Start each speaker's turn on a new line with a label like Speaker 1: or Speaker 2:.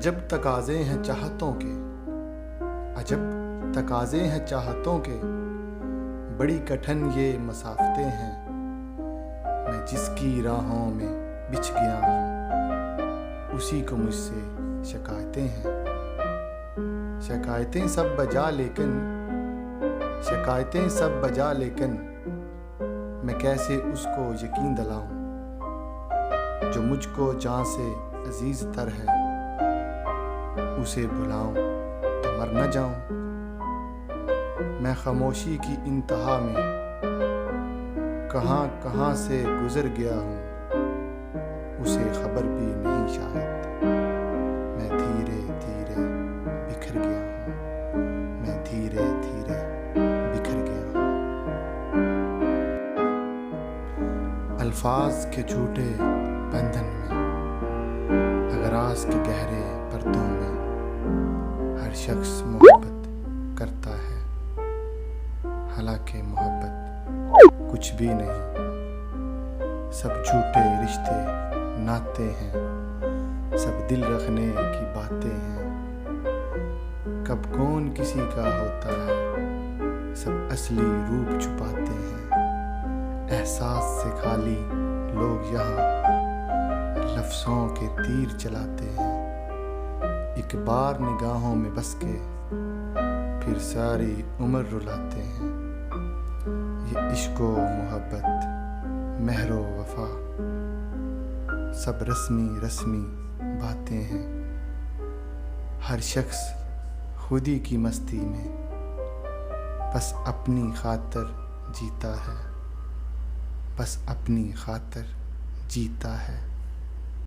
Speaker 1: عجب تقاضے ہیں چاہتوں کے، عجب تقاضے ہیں چاہتوں کے، بڑی کٹھن یہ مسافتیں ہیں۔ میں جس کی راہوں میں بچھ گیا ہوں، اسی کو مجھ سے شکایتیں ہیں۔ شکایتیں سب بجا لیکن، شکایتیں سب بجا لیکن، میں کیسے اس کو یقین دلاؤں جو مجھ کو جان سے عزیز تر ہے۔ اسے بھلاؤں تو مر نہ جاؤں، میں خاموشی کی انتہا میں کہاں کہاں سے گزر گیا ہوں، اسے خبر بھی نہیں شاید۔ میں دھیرے دھیرے بکھر گیا ہوں، میں دھیرے دھیرے بکھر گیا ہوں۔ الفاظ کے جھوٹے بندھن میں، اغراض کے گہرے پردوں میں، ہر شخص محبت کرتا ہے، حالانکہ محبت کچھ بھی نہیں۔ سب جھوٹے رشتے ناطے ہیں، سب دل رکھنے کی باتیں ہیں۔ کب کون کسی کا ہوتا ہے، سب اصلی روپ چھپاتے ہیں۔ احساس سے خالی لوگ یہاں لفظوں کے تیر چلاتے ہیں۔ ایک بار نگاہوں میں بس کے پھر ساری عمر رلاتے ہیں۔ یہ عشق و محبت، مہر و وفا، سب رسمی رسمی باتیں ہیں۔ ہر شخص خودی کی مستی میں بس اپنی خاطر جیتا ہے، بس اپنی خاطر جیتا ہے۔